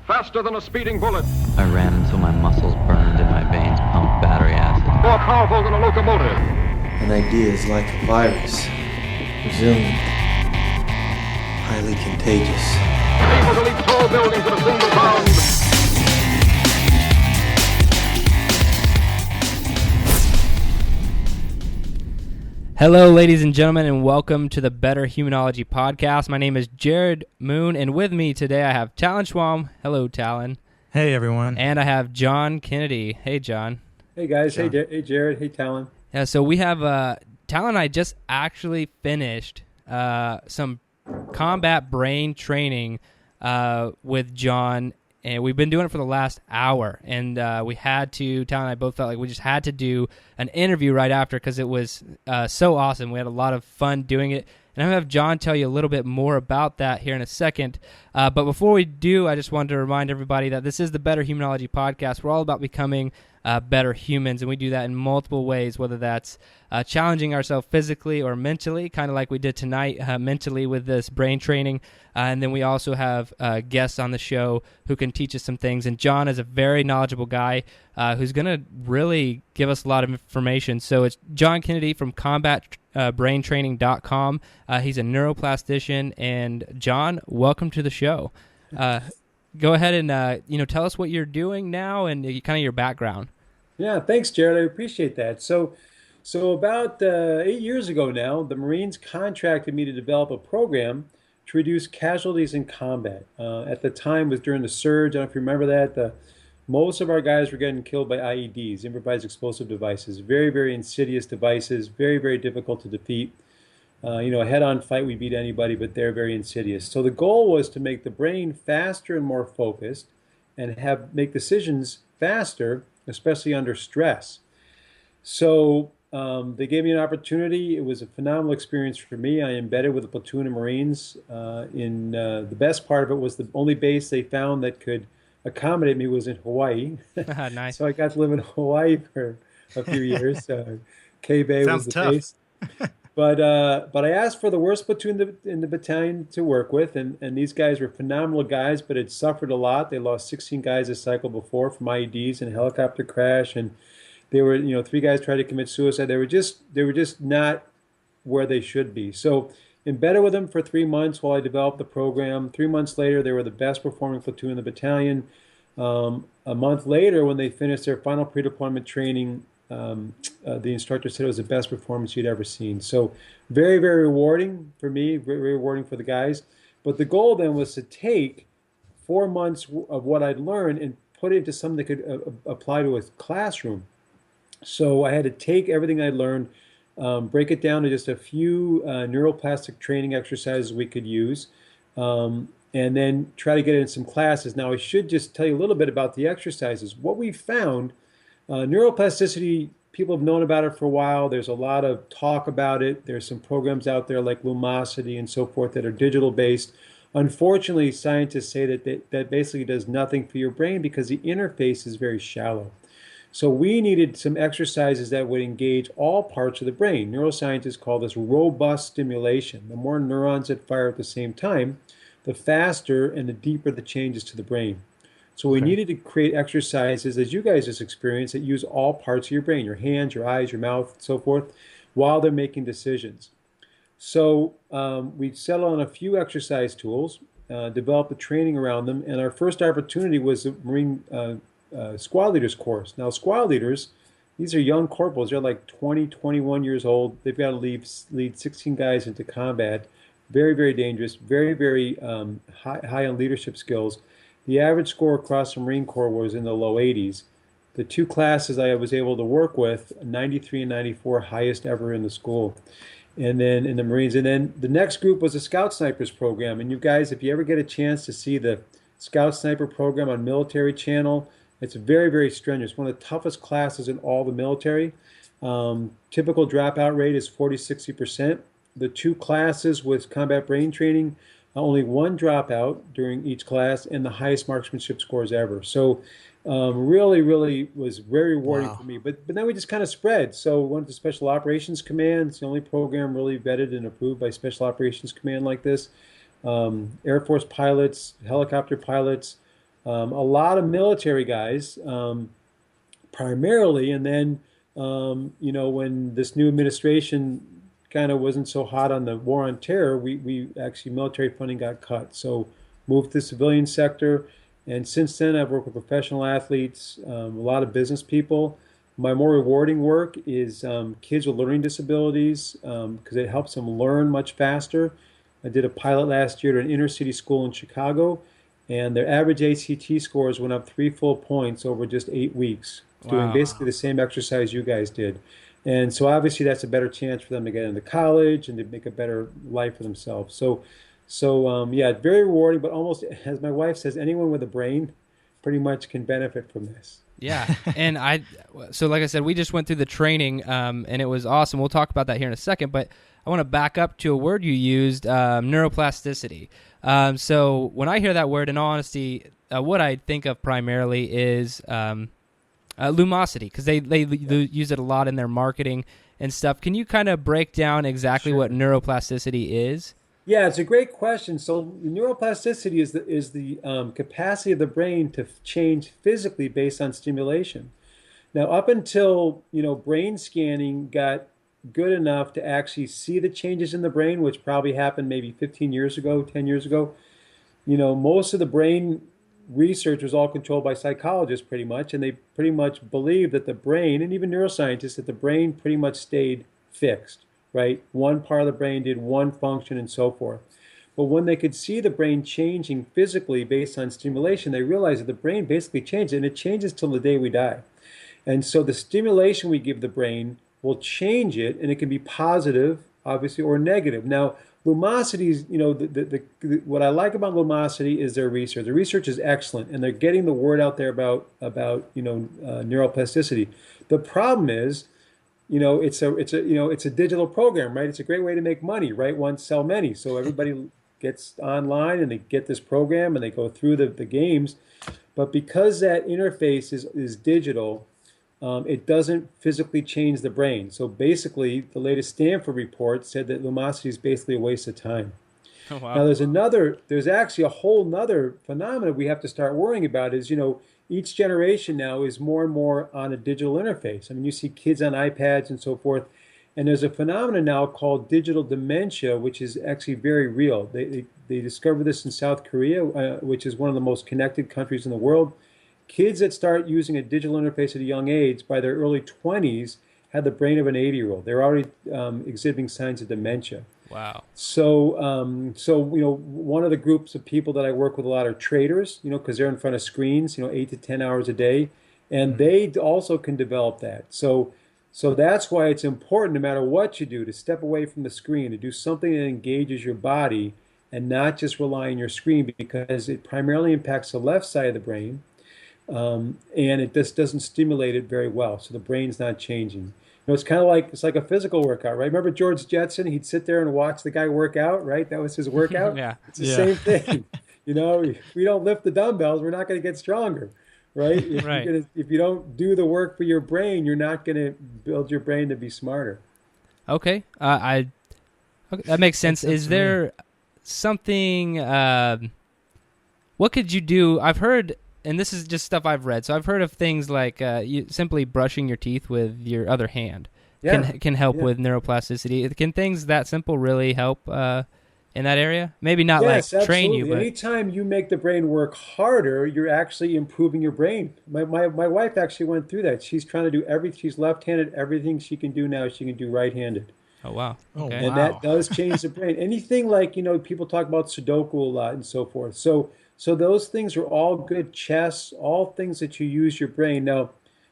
Faster than a speeding bullet. I ran until my muscles burned and my veins pumped battery acid. More powerful than a locomotive. An idea is like a virus. Resilient. Highly contagious. Able to leap tall buildings in a single bound. Hello, ladies and gentlemen, and welcome to the Better Humanology podcast. My name is Jerred Moon, and with me today I have Talon Schwalm. Hello, Talon. Hey, everyone. And I have John Kennedy. Hey, John. Hey, guys. John. Hey, Jerred. Hey, Talon. Yeah, so we have Talon and I just actually finished some combat brain training with John, and we've been doing it for the last hour, and we had to, Talon and I both felt like we just had to do an interview right after because it was so awesome. We had a lot of fun doing it, and I'm going to have John tell you a little bit more about that here in a second. But before we do, I just wanted to remind everybody that this is the Better Humanology podcast. We're all about becoming better humans, and we do that in multiple ways, whether that's challenging ourselves physically or mentally, kind of like we did tonight mentally with this brain training. And then we also have guests on the show who can teach us some things. And John is a very knowledgeable guy who's going to really give us a lot of information. So it's John Kennedy from combatbraintraining.com. He's a neuroplastician. And John, welcome to the show. Go ahead and tell us what you're doing now and kind of your background. Yeah, thanks, Jerred. I appreciate that. So about 8 years ago now, the Marines contracted me to develop a program to reduce casualties in combat. At the time, it was during the surge. I don't know if you remember that. Most of our guys were getting killed by IEDs, improvised explosive devices. Very, very insidious devices. Very, very difficult to defeat. A head-on fight, we beat anybody, but they're very insidious. So the goal was to make the brain faster and more focused and make decisions faster, especially under stress. So they gave me an opportunity. It was a phenomenal experience for me. I embedded with a platoon of Marines. The best part of it was the only base they found that could accommodate me was in Hawaii. Nice. So I got to live in Hawaii for a few years. K-Bay was the tough. base. But I asked for the worst platoon in the battalion to work with, and these guys were phenomenal guys, but had suffered a lot. They lost 16 guys a cycle before from IEDs and a helicopter crash, and they were, 3 guys tried to commit suicide. They were just not where they should be. So embedded with them for 3 months while I developed the program. 3 months later, they were the best performing platoon in the battalion. A month later, when they finished their final pre-deployment training, the instructor said it was the best performance you'd ever seen. So very, very rewarding for me, very, very rewarding for the guys. But the goal then was to take 4 months of what I'd learned and put it into something that could apply to a classroom. So I had to take everything I'd learned, break it down to just a few neuroplastic training exercises we could use, and then try to get it in some classes. Now, I should just tell you a little bit about the exercises. What we found, neuroplasticity, people have known about it for a while. There's a lot of talk about it. There's some programs out there like Lumosity and so forth that are digital based. Unfortunately, scientists say that basically does nothing for your brain because the interface is very shallow. So we needed some exercises that would engage all parts of the brain. Neuroscientists call this robust stimulation. The more neurons that fire at the same time, the faster and the deeper the changes to the brain. So we needed to create exercises, as you guys just experienced, that use all parts of your brain, your hands, your eyes, your mouth, so forth, while they're making decisions. So we settled on a few exercise tools, developed the training around them, and our first opportunity was the Marine Squad Leaders course. Now, squad leaders, these are young corporals. They're like 20, 21 years old. They've got to lead 16 guys into combat. Very, very dangerous, very, very high on leadership skills. The average score across the Marine Corps was in the low 80s. The 2 classes I was able to work with, 93 and 94, highest ever in the school. And then in the Marines. And then the next group was the Scout Snipers program. And you guys, if you ever get a chance to see the Scout Sniper program on Military Channel, it's very, very strenuous. One of the toughest classes in all the military. Typical dropout rate is 40-60%. The 2 classes with combat brain training, only 1 dropout during each class, and the highest marksmanship scores ever. So really, really was very rewarding for me. But then we just kind of spread. So we went to Special Operations Command. It's the only program really vetted and approved by Special Operations Command like this. Air Force pilots, helicopter pilots, A lot of military guys, primarily, and then when this new administration kind of wasn't so hot on the war on terror, we actually military funding got cut. So moved to the civilian sector, and since then I've worked with professional athletes, a lot of business people. My more rewarding work is kids with learning disabilities because it helps them learn much faster. I did a pilot last year at an inner city school in Chicago, and their average ACT scores went up 3 full points over just 8 weeks, doing basically the same exercise you guys did. And so obviously that's a better chance for them to get into college and to make a better life for themselves. So yeah, very rewarding, but almost, as my wife says, anyone with a brain pretty much can benefit from this. Yeah, and so like I said, we just went through the training, and it was awesome. We'll talk about that here in a second, but I want to back up to a word you used, neuroplasticity. So when I hear that word, in all honesty, what I think of primarily is lumosity, because they use it a lot in their marketing and stuff. Can you kind of break down exactly what neuroplasticity is? Yeah, it's a great question. So neuroplasticity is the capacity of the brain to change physically based on stimulation. Now, up until brain scanning got good enough to actually see the changes in the brain, which probably happened maybe 15 years ago, 10 years ago, most of the brain research was all controlled by psychologists pretty much, and they pretty much believed that the brain, and even neuroscientists, that the brain pretty much stayed fixed. Right? One part of the brain did one function and so forth. But when they could see the brain changing physically based on stimulation, they realized that the brain basically changes, and it changes till the day we die. And so the stimulation we give the brain will change it, and it can be positive, obviously, or negative. Now, lumosity is, what I like about lumosity is their research. The research is excellent, and they're getting the word out there about neuroplasticity. The problem is, it's a digital program, right? It's a great way to make money, right? One, sell many. So everybody gets online and they get this program and they go through the games. But because that interface is digital, it doesn't physically change the brain. So basically, the latest Stanford report said that lumosity is basically a waste of time. Oh, wow. Now there's actually a whole nother phenomenon we have to start worrying about is, each generation now is more and more on a digital interface. I mean, you see kids on iPads and so forth. And there's a phenomenon now called digital dementia, which is actually very real. They discovered this in South Korea, which is one of the most connected countries in the world. Kids that start using a digital interface at a young age, by their early 20s, had the brain of an 80-year-old. They're already exhibiting signs of dementia. Wow. So one of the groups of people that I work with a lot are traders, because they're in front of screens, 8 to 10 hours a day, and they also can develop that. So that's why it's important, no matter what you do, to step away from the screen, to do something that engages your body and not just rely on your screen, because it primarily impacts the left side of the brain, and it just doesn't stimulate it very well. So the brain's not changing. It's kind of like a physical workout, right? Remember George Jetson? He'd sit there and watch the guy work out, right? That was his workout. Yeah. It's the same thing. If we don't lift the dumbbells, we're not going to get stronger, right? If you don't do the work for your brain, you're not going to build your brain to be smarter. Okay. Okay, that makes sense. Is there something? What could you do? I've heard. And this is just stuff I've read. So I've heard of things like simply brushing your teeth with your other hand can help with neuroplasticity. Can things that simple really help in that area? Maybe not train you, but anytime you make the brain work harder, you're actually improving your brain. My wife actually went through that. She's trying to do everything. She's left-handed. Everything she can do now, she can do right-handed. Oh, wow. Okay. And that does change the brain. Anything like, people talk about Sudoku a lot and so forth. So those things are all good. Chess, all things that you use your brain. Now,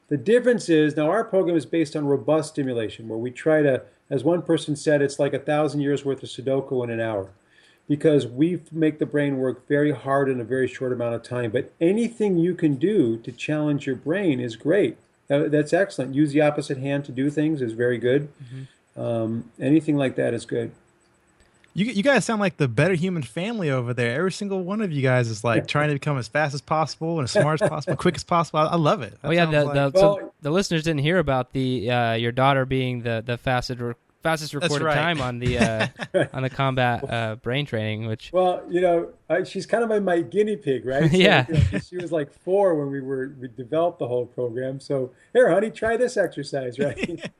the difference is, our program is based on robust stimulation, where we try to, as one person said, it's like 1,000 years worth of Sudoku in an hour, because we make the brain work very hard in a very short amount of time. But anything you can do to challenge your brain is great. That's excellent. Use the opposite hand to do things is very good. Anything like that is good. You guys sound like the Better Human family over there. Every single one of you guys is like trying to become as fast as possible and as smart as possible, quick as possible. I love it. So the listeners didn't hear about the your daughter being the fastest fastest recorded right. time on the combat brain training, which Well, she's kind of my guinea pig, right? So, Yeah. She was like 4 when we developed the whole program. So here, honey, try this exercise, right?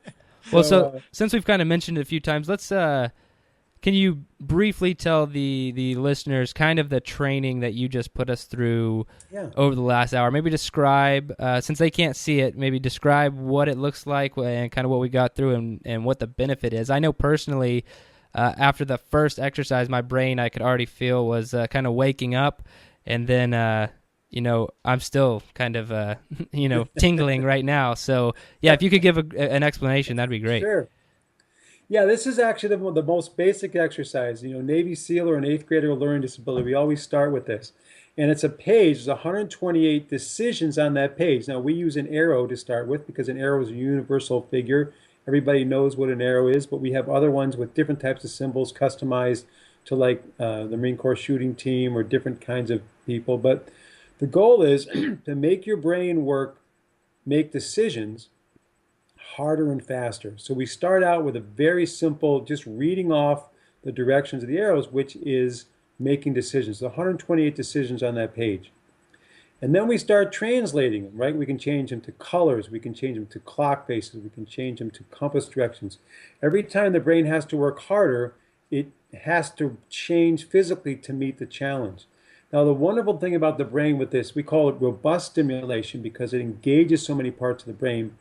well, so since we've kind of mentioned it a few times, let's can you briefly tell the listeners kind of the training that you just put us through over the last hour? Maybe describe, since they can't see it, maybe describe what it looks like and kind of what we got through and what the benefit is. I know personally, after the first exercise, my brain, I could already feel, was kind of waking up, and then I'm still kind of tingling right now. So yeah, if you could give an explanation, that'd be great. Sure. Yeah, this is actually the most basic exercise. Navy SEAL or an 8th grader with learning disability, we always start with this. And it's a page. There's 128 decisions on that page. Now, we use an arrow to start with because an arrow is a universal figure. Everybody knows what an arrow is, but we have other ones with different types of symbols customized to like the Marine Corps shooting team or different kinds of people. But the goal is to make your brain make decisions harder and faster. So we start out with a very simple, just reading off the directions of the arrows, which is making decisions. 128 decisions on that page. And then we start translating them, right? We can change them to colors. We can change them to clock faces. We can change them to compass directions. Every time the brain has to work harder, it has to change physically to meet the challenge. Now, the wonderful thing about the brain with this, we call it robust stimulation because it engages so many parts of the brain.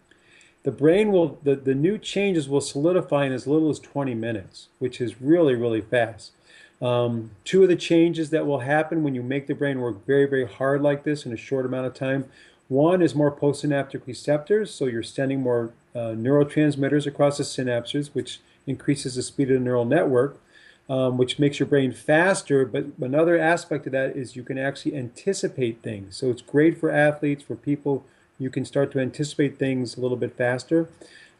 The brain the new changes will solidify in as little as 20 minutes, which is really, really fast. 2 of the changes that will happen when you make the brain work very, very hard like this in a short amount of time. One is more postsynaptic receptors, so you're sending more neurotransmitters across the synapses, which increases the speed of the neural network, which makes your brain faster. But another aspect of that is you can actually anticipate things. So it's great for athletes, for people. You can start to anticipate things a little bit faster.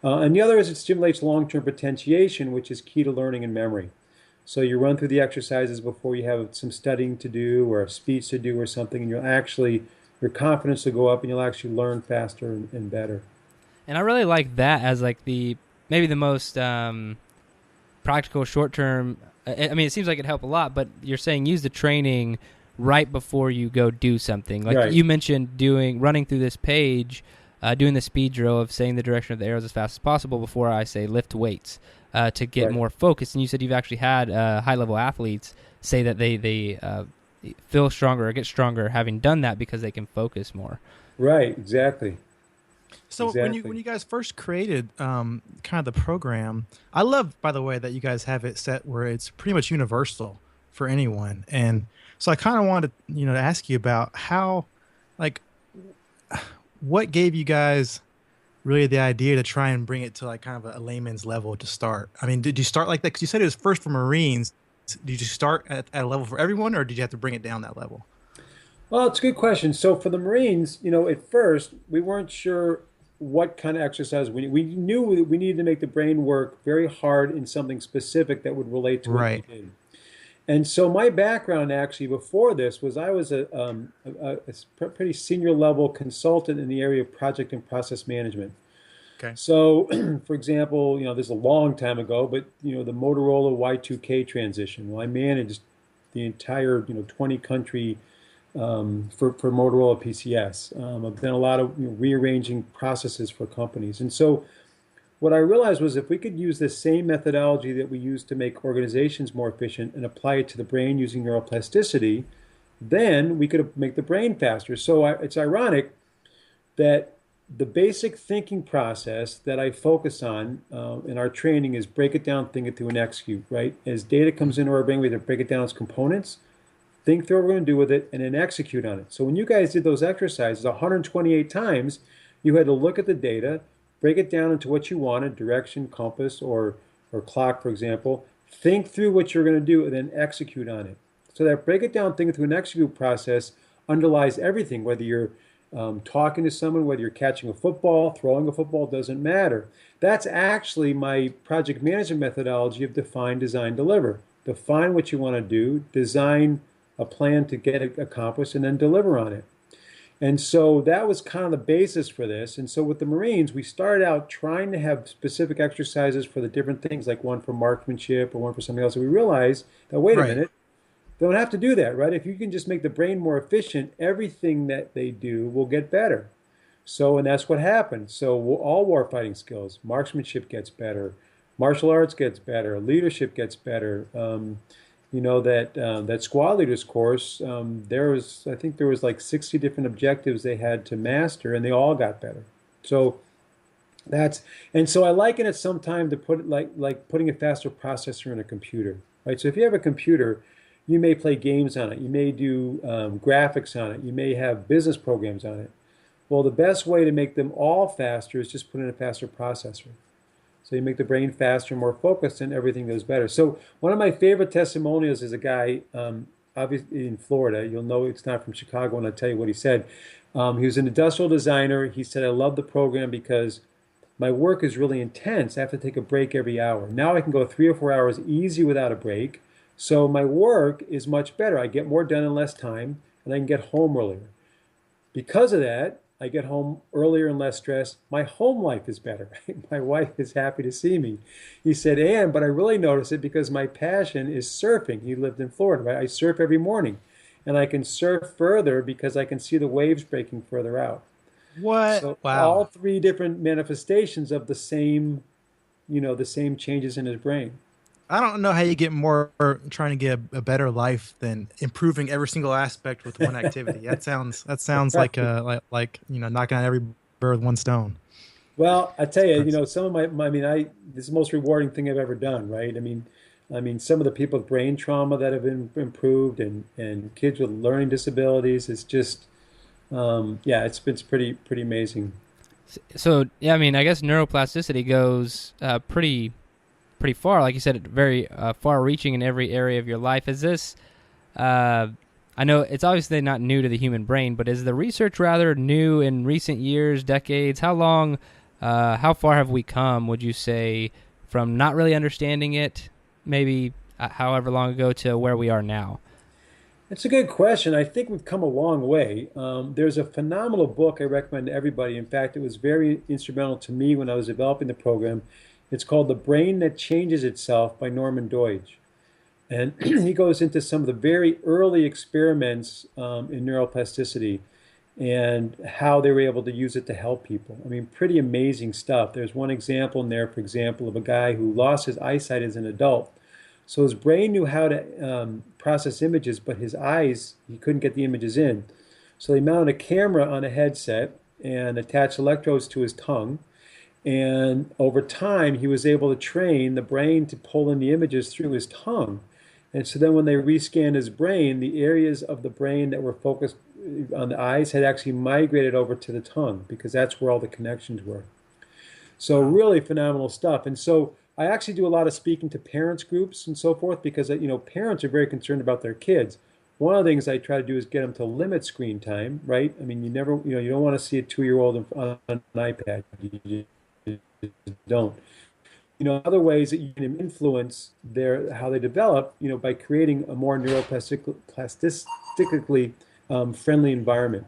And the other is it stimulates long-term potentiation, which is key to learning and memory. So you run through the exercises before you have some studying to do or a speech to do or something, and your confidence will go up and you'll actually learn faster and better. And I really like that as like maybe the most practical short-term. I mean, it seems like it'd help a lot, but you're saying use the training right before you go do something. Like right. You mentioned running through this page, doing the speed drill of saying the direction of the arrows as fast as possible before I say lift weights to get right. more focused. And you said you've actually had high-level athletes say that they feel stronger or get stronger having done that because they can focus more. Right, exactly. So exactly. when you guys first created kind of the program, I love, by the way, that you guys have it set where it's pretty much universal for anyone. And so I kind of wanted to ask you about how, like, what gave you guys really the idea to try and bring it to like kind of a layman's level to start? I mean, did you start like that? Because you said it was first for Marines. Did you start at a level for everyone, or did you have to bring it down that level? Well, it's a good question. So for the Marines, at first we weren't sure what kind of exercise we knew we needed to make the brain work very hard in something specific that would relate to right. what we did. And so my background actually before this was I was a pretty senior level consultant in the area of project and process management. Okay. So, for example, this is a long time ago, but the Motorola Y2K transition. Well, I managed the entire 20 country for Motorola PCS. I've done a lot of rearranging processes for companies, and so what I realized was if we could use the same methodology that we use to make organizations more efficient and apply it to the brain using neuroplasticity, then we could make the brain faster. So it's ironic that the basic thinking process that I focus on in our training is break it down, think it through, and execute, right? As data comes into our brain, we have to break it down as components, think through what we're going to do with it, and then execute on it. So when you guys did those exercises 128 times, you had to look at the data, break it down into what you wanted, direction, compass, or clock, for example. Think through what you're going to do and then execute on it. So that break it down, think it through, and execute process underlies everything, whether you're talking to someone, whether you're catching a football, throwing a football, doesn't matter. That's actually my project management methodology of define, design, deliver. Define what you want to do, design a plan to get it accomplished, and then deliver on it. And so that was kind of the basis for this. And so with the Marines, we started out trying to have specific exercises for the different things, like one for marksmanship or one for something else. And we realized that, wait a Right. minute, they don't have to do that, right? If you can just make the brain more efficient, everything that they do will get better. So, and that's what happened. So all warfighting skills, marksmanship gets better, martial arts gets better, leadership gets better. That squad leaders course, I think there was like 60 different objectives they had to master, and they all got better. So and so I liken it sometime to put it like putting a faster processor in a computer, right? So if you have a computer, you may play games on it, you may do graphics on it, you may have business programs on it. Well, the best way to make them all faster is just put in a faster processor. So you make the brain faster, more focused, and everything goes better. So one of my favorite testimonials is a guy, obviously in Florida. You'll know it's not from Chicago when I tell you what he said. He was an industrial designer. He said, I love the program because my work is really intense. I have to take a break every hour. Now I can go 3 or 4 hours easy without a break. So my work is much better. I get more done in less time, and I can get home earlier. Because of that, I get home earlier and less stressed. My home life is better. My wife is happy to see me. He said, but I really notice it because my passion is surfing. He lived in Florida, right? I surf every morning, and I can surf further because I can see the waves breaking further out. What? So Wow. all 3 different manifestations of the same changes in his brain. I don't know how you get more trying to get a better life than improving every single aspect with one activity. That sounds like knocking out every bird with one stone. Well, I tell you, some of this is the most rewarding thing I've ever done, right? I mean, some of the people with brain trauma that have been improved and kids with learning disabilities, it's just, it's pretty amazing. So yeah, I mean, I guess neuroplasticity goes pretty far, like you said, very far-reaching in every area of your life. Is this? I know it's obviously not new to the human brain, but is the research rather new in recent years, decades? How long? How far have we come? Would you say from not really understanding it, maybe however long ago, to where we are now? It's a good question. I think we've come a long way. There's a phenomenal book I recommend to everybody. In fact, it was very instrumental to me when I was developing the program. It's called The Brain That Changes Itself by Norman Doidge. And he goes into some of the very early experiments in neuroplasticity and how they were able to use it to help people. I mean, pretty amazing stuff. There's one example in there, for example, of a guy who lost his eyesight as an adult. So his brain knew how to process images, but his eyes, he couldn't get the images in. So they mounted a camera on a headset and attached electrodes to his tongue. And over time, he was able to train the brain to pull in the images through his tongue. And so then when they rescanned his brain, the areas of the brain that were focused on the eyes had actually migrated over to the tongue because that's where all the connections were. So really phenomenal stuff. And so I actually do a lot of speaking to parents groups and so forth because, parents are very concerned about their kids. One of the things I try to do is get them to limit screen time, right? I mean, you don't want to see a 2-year-old on an iPad. You don't. Other ways that you can influence how they develop, by creating a more neuroplastically friendly environment.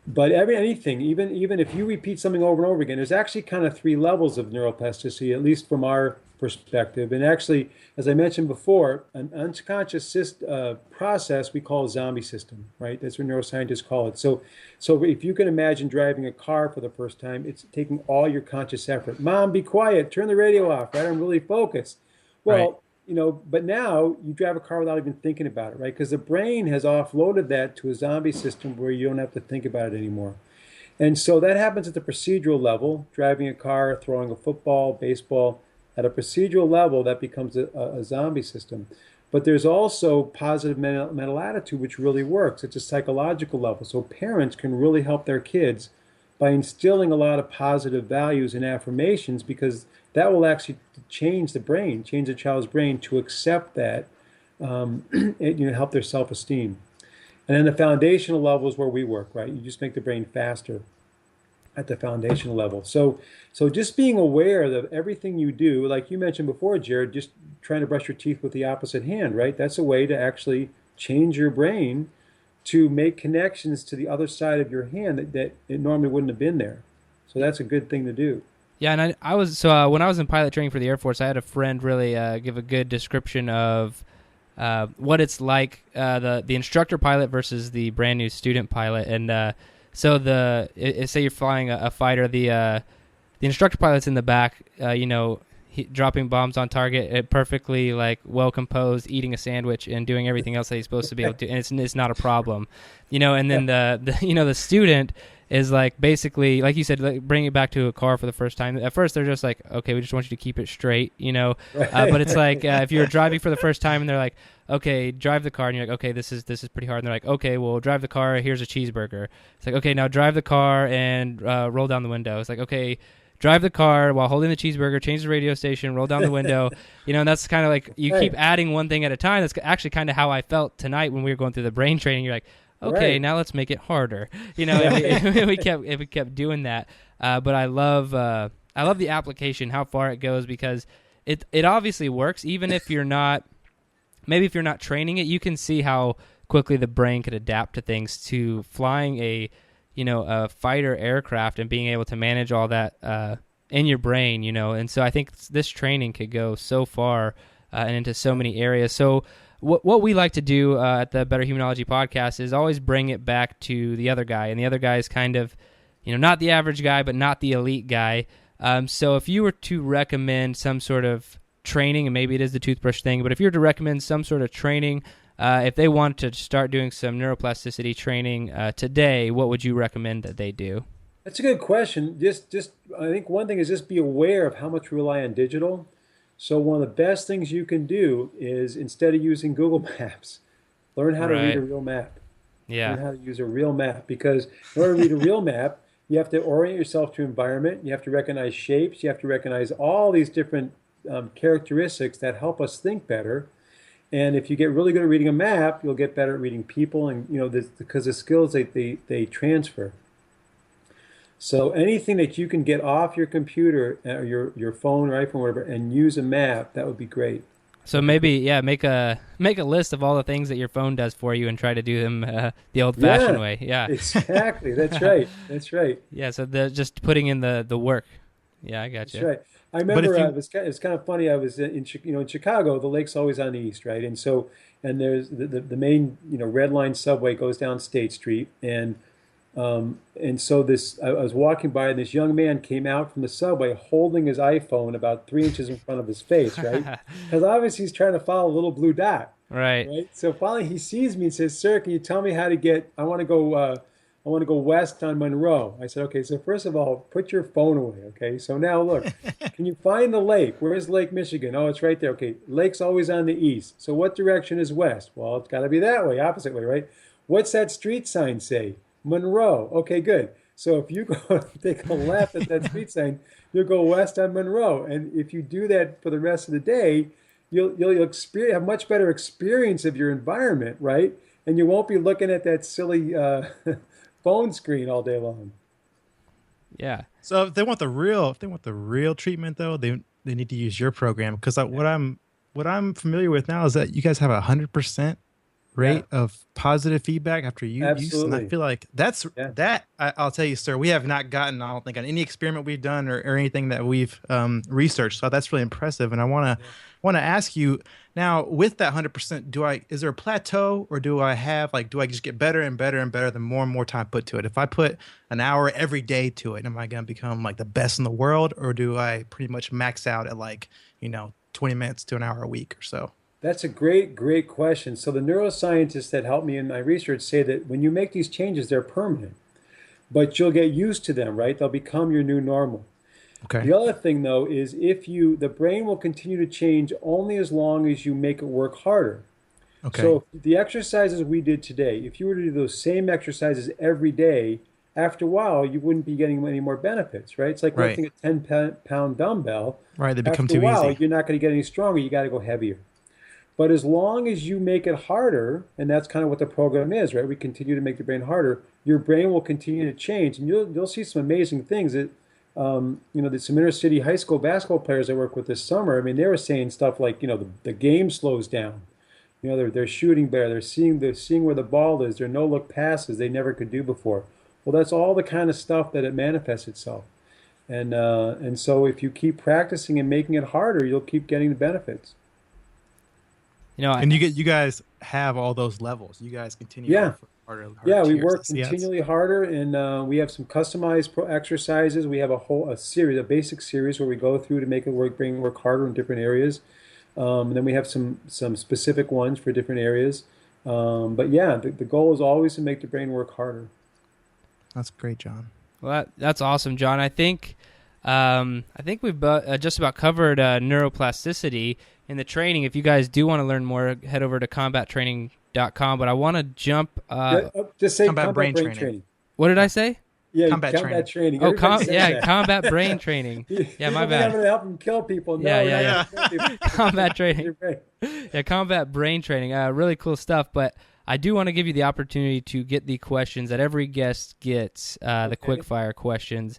But anything, even if you repeat something over and over again, there's actually kind of 3 levels of neuroplasticity, at least from our perspective. And actually, as I mentioned before, an unconscious process we call a zombie system, right? That's what neuroscientists call it. So if you can imagine driving a car for the first time, it's taking all your conscious effort. Mom, be quiet, turn the radio off, right? I'm really focused. Well, but now you drive a car without even thinking about it, right? Because the brain has offloaded that to a zombie system where you don't have to think about it anymore. And so that happens at the procedural level, driving a car, throwing a football, baseball. At a procedural level, that becomes a zombie system. But there's also positive mental attitude, which really works. It's a psychological level. So parents can really help their kids by instilling a lot of positive values and affirmations because that will actually change the child's brain to accept that, help their self-esteem. And then the foundational level is where we work, right? You just make the brain faster at the foundational level. So just being aware that everything you do, like you mentioned before, Jerred, just trying to brush your teeth with the opposite hand, right? That's a way to actually change your brain to make connections to the other side of your hand that it normally wouldn't have been there. So that's a good thing to do. Yeah, and I was when I was in pilot training for the Air Force, I had a friend really give a good description of what it's like, the instructor pilot versus the brand new student pilot. And so say you're flying a fighter, the instructor pilot's in the back, dropping bombs on target, perfectly like well composed, eating a sandwich and doing everything else that he's supposed to be able to do, and it's not a problem, And then the student is like basically, like you said, like bringing it back to a car for the first time. At first, they're just like, okay, we just want you to keep it straight, But it's like if you're driving for the first time and they're like, okay, drive the car, and you're like, okay, this is pretty hard. And they're like, okay, well, drive the car. Here's a cheeseburger. It's like, okay, now drive the car and roll down the window. It's like, okay, drive the car while holding the cheeseburger, change the radio station, roll down the window. And that's kind of like you keep adding one thing at a time. That's actually kind of how I felt tonight when we were going through the brain training. You're like, okay, now let's make it harder. And we kept doing that. But I love the application, how far it goes, because it obviously works. Even if you're not, maybe if you're not training it, you can see how quickly the brain could adapt to things, to flying a fighter aircraft and being able to manage all that in your brain, And so I think this training could go so far and into so many areas. So what we like to do at the Better Humanology podcast is always bring it back to the other guy. And the other guy is kind of, not the average guy, but not the elite guy. So if you were to recommend some sort of training, and maybe it is the toothbrush thing, but if you were to recommend some sort of training, if they want to start doing some neuroplasticity training today, what would you recommend that they do? That's a good question. Just I think one thing is just be aware of how much we rely on digital. So one of the best things you can do is, instead of using Google Maps, learn how to read a real map. Yeah. Learn how to use a real map, because in order to read a real map, you have to orient yourself to environment. You have to recognize shapes. You have to recognize all these different characteristics that help us think better. And if you get really good at reading a map, you'll get better at reading people, and because the skills they transfer. So anything that you can get off your computer or your phone or iPhone or whatever and use a map, that would be great. So maybe make a list of all the things that your phone does for you and try to do them the old-fashioned way. Yeah, exactly. That's right. That's right. Yeah, so just putting in the work. Yeah, I got you. That's right. I remember it's kind of funny. I was in Chicago. The lake's always on the east, right? And there's the main Red Line subway goes down State Street, and so I was walking by, and this young man came out from the subway holding his iPhone about 3 inches in front of his face, right? Because obviously he's trying to follow a little blue dot, right? So finally he sees me and says, "Sir, can you tell me how to get? I want to go west on Monroe." I said, "Okay, so first of all, put your phone away, okay? So now look, can you find the lake? Where's Lake Michigan? Oh, it's right there. Okay, lake's always on the east. So what direction is west? Well, it's got to be that way, opposite way, right? What's that street sign say? Monroe. Okay, good. So if you go take a left at that street sign, you'll go west on Monroe. And if you do that for the rest of the day, you'll have much better experience of your environment, right? And you won't be looking at that silly phone screen all day long." Yeah. So if they want the real treatment, though, they need to use your program, because what I'm familiar with now is that you guys have 100% rate of positive feedback after use, and I feel like I'll tell you, sir, we have not gotten, I don't think, on any experiment we've done or anything that we've researched. So that's really impressive, and I want to ask you now, with that 100%, is there a plateau, or do I just get better and better and better the more and more time put to it? If I put an hour every day to it, am I going to become like the best in the world, or do I pretty much max out at 20 minutes to an hour a week or so? That's a great question. So the neuroscientists that help me in my research say that when you make these changes, they're permanent, but you'll get used to them, right? They'll become your new normal. Okay. The other thing, though, is the brain will continue to change only as long as you make it work harder. Okay. So the exercises we did today, if you were to do those same exercises every day, after a while, you wouldn't be getting any more benefits, right? It's like lifting a 10-pound dumbbell. Right, they become too easy. After a while, you're not going to get any stronger. You got to go heavier. But as long as you make it harder, and that's kind of what the program is, right? We continue to make the brain harder. Your brain will continue to change, and you'll see some amazing things. That some inner city high school basketball players I work with this summer. I mean, they were saying stuff like, the game slows down. You know, they're shooting better. They're seeing where the ball is. They're no look passes they never could do before. Well, that's all the kind of stuff that it manifests itself. And so if you keep practicing and making it harder, you'll keep getting the benefits. You know, And you guys have all those levels. You guys continue Yeah. on for harder Yeah, we tiers. work Yeah, it's- continually harder, and we have some customized exercises. We have a basic series where we go through to make the brain work harder in different areas. And then we have some specific ones for different areas. But yeah, the goal is always to make the brain work harder. That's great, John. well, that's awesome, John. I think we've just about covered neuroplasticity in the training. If you guys do want to learn more, head over to combattraining.com. But I want to jump. Just say combat combat brain brain training. training. What did I say? Yeah, Combat combat training. Oh, Everybody says that. combat brain training. Yeah, my I'm bad. going to help them kill people. No, Yeah, we're yeah, not gonna kill people. Combat training. Your brain. Yeah, combat brain training. Really cool stuff. But I do want to give you the opportunity to get the questions that every guest gets, the quickfire questions.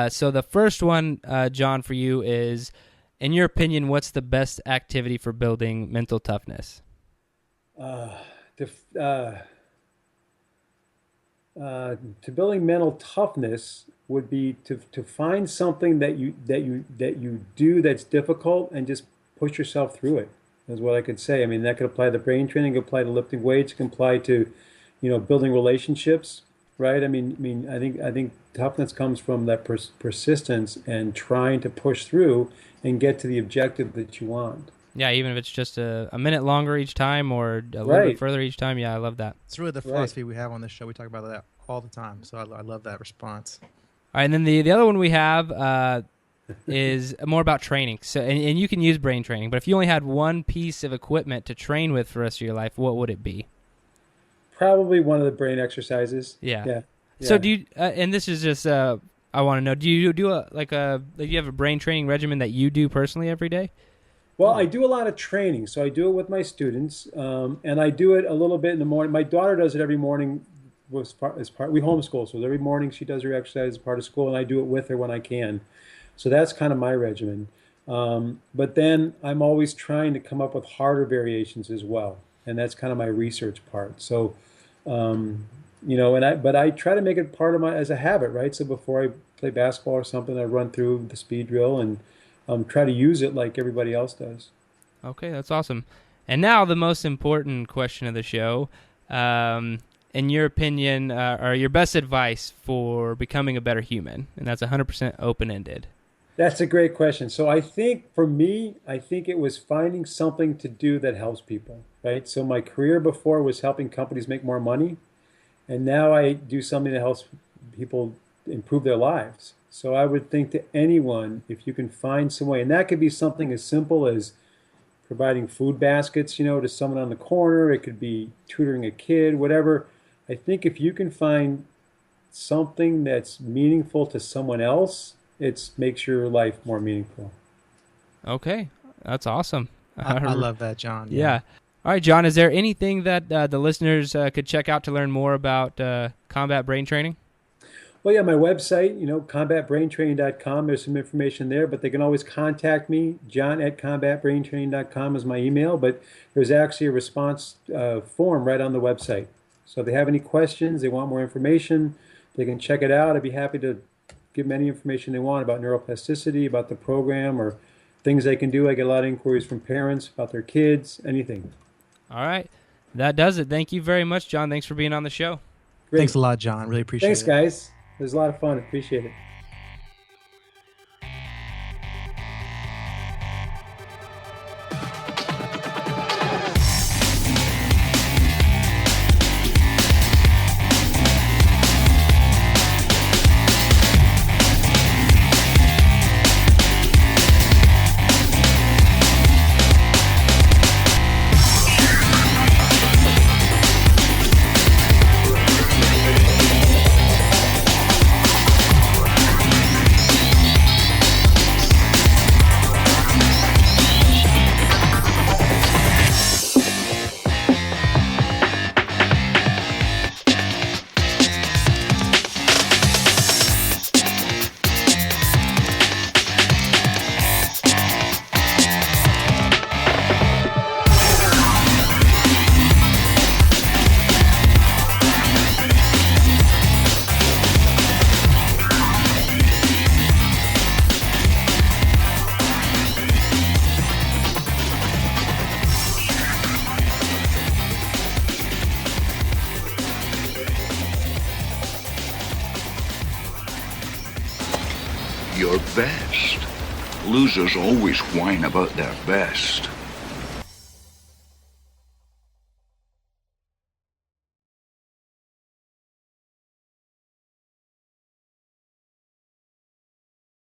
So the first one, John, for you is, in your opinion, what's the best activity for building mental toughness? To building mental toughness would be to find something that you do that's difficult and just push yourself through it. Is what I could say. I mean, that could apply to brain training, could apply to lifting weights, it can apply to, building relationships, right? I think toughness comes from that persistence and trying to push through and get to the objective that you want. Yeah, even if it's just a minute longer each time or a little bit further each time. Yeah, I love that. It's really the philosophy we have on this show. We talk about that all the time. So I love that response. All right, and then the other one we have is more about training. So, and you can use brain training, but if you only had one piece of equipment to train with for the rest of your life, what would it be? Probably one of the brain exercises. Yeah. So do you? And this is just I want to know. Do you do you have a brain training regimen that you do personally every day? Well, I do a lot of training, so I do it with my students, and I do it a little bit in the morning. My daughter does it every morning. We homeschool, so every morning she does her exercise as part of school, and I do it with her when I can. So that's kind of my regimen. But then I'm always trying to come up with harder variations as well, and that's kind of my research part. So, but I try to make it part of as a habit, right? So before I play basketball or something, I run through the speed drill and try to use it like everybody else does. Okay, that's awesome. And now the most important question of the show. In your opinion, or your best advice for becoming a better human? And that's 100% open-ended. That's a great question. So I think for me, it was finding something to do that helps people, right? So my career before was helping companies make more money. And now I do something that helps people improve their lives. So I would think to anyone, if you can find some way, and that could be something as simple as providing food baskets, to someone on the corner. It could be tutoring a kid, whatever. I think if you can find something that's meaningful to someone else, it makes your life more meaningful. Okay, that's awesome. I love that, John. Yeah. All right, John, is there anything that the listeners could check out to learn more about combat brain training? Well, yeah, my website, combatbraintraining.com. There's some information there, but they can always contact me. John@combatbraintraining.com is my email, but there's actually a response form right on the website. So if they have any questions, they want more information, they can check it out. I'd be happy to give them any information they want about neuroplasticity, about the program, or things they can do. I get a lot of inquiries from parents about their kids, anything. All right. That does it. Thank you very much, John. Thanks for being on the show. Great. Thanks a lot, John. Really appreciate Thanks, it. guys. It was a lot of fun. Appreciate it. your best. Losers always whine about their best.